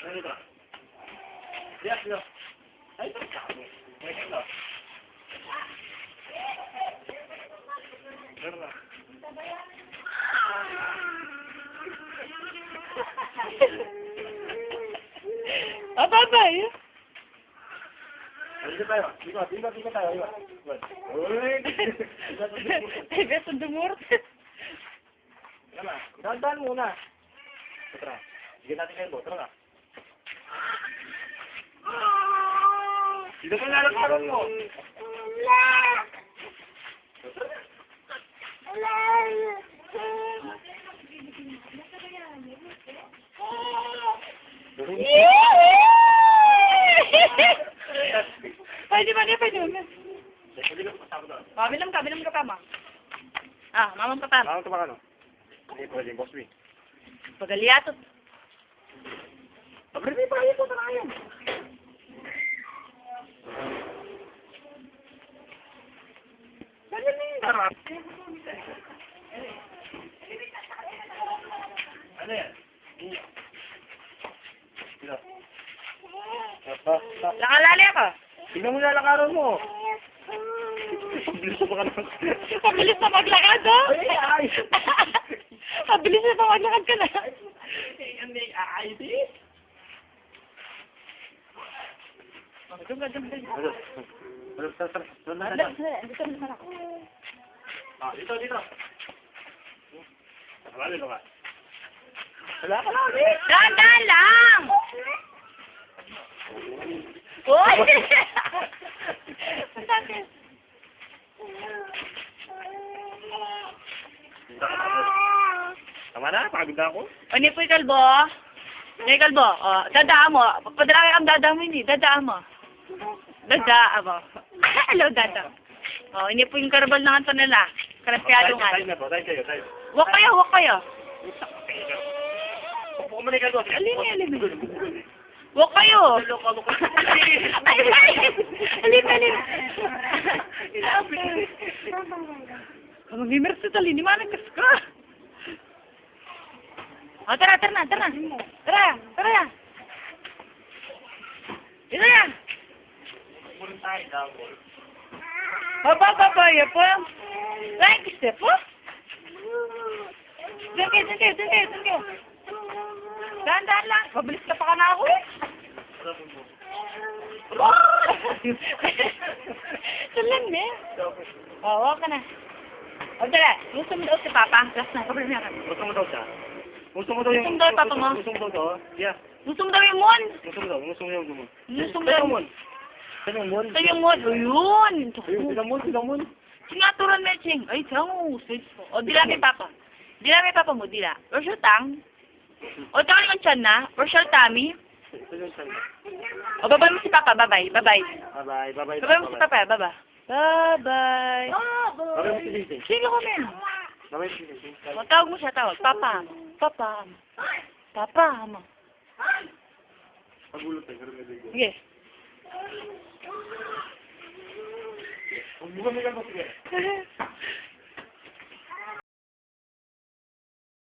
Ano dito? Yes, no. Ay, ito. May ito. Meron na. Babay. Dito tayo. Dito tayo. Uy! Ay, beso dumur. Tara. Dahan-dahan muna. Tara. Sige natin kayo. Tara na. Dito pa lalakaran mo. Pwede ba? Pwede ba? Bilang ka pa, ma. Ah, mamang pa pa. Mamang ka ba ano? Hindi pwede, boss me. Pagaliatot. Pagkakita pa kayo po sa kayo. Ganyan na yun. Tara. Ano yan? Dito. Lakalali ako. Tingnan mo lalakaran mo. Pabilis pa ka naman. Pabilis na maglakad, oh. Ay, ay. Pabilis na maglakad ka na. Hindi, ay, di. Dum. Dito. Wala ka. Dahan lang! Uy! Sakit. Tama na, pagod na ako. O, ni po yung kalbo. Ni kalbo. O, dadaan mo. Padraki ang dadaan mo yun eh. Dadaan mo. Dadaan mo. Hello, dada. O, ini po yung karabal ng anto nila. Karasyadungan. Tayo na po, tayo kayo. Wak kayo. Huwag mo na ikaw. Alin. Wak kayo. Alin. Mag-imer sa tali. Di managas ka. O, tara. Tara. Dito yan. Baba, ya po. Like, step po. Dito. Dahan lang. Mabilis ka pa ka na ako eh. Salam eh. Oo, ka na. O, tara. Gusto mo daw si Papa. Last na. Kapag niya ka. Gusto mo daw siya? Gusto mo daw yung... Gusto mo daw yung papa mo? Gusto mo daw to? Yeah. Gusto mo daw yung mon. Gusto mo daw yung mon. Gusto mo daw yung mon. Saan yung mon? Saan yung mon? O, yun. Silang mon. Sinaturan na ching. Ay, tiyango. O, dila may papa. Dila may papa mo, dila. Or siya tang. O, tiyango yung tiyan na. Or siya tami. O, babay mo si Papa. Bye-bye. Bye-bye. Babay mo si Papa. Bye-bye. Bye-bye. Babay mo si Lindsay. Sige ko, men. Babay mo si Lindsay. O, tawag mo siya, tawag. Papa. Papa mo. Pagulot tayo. Sige. Huwag mo kami lang.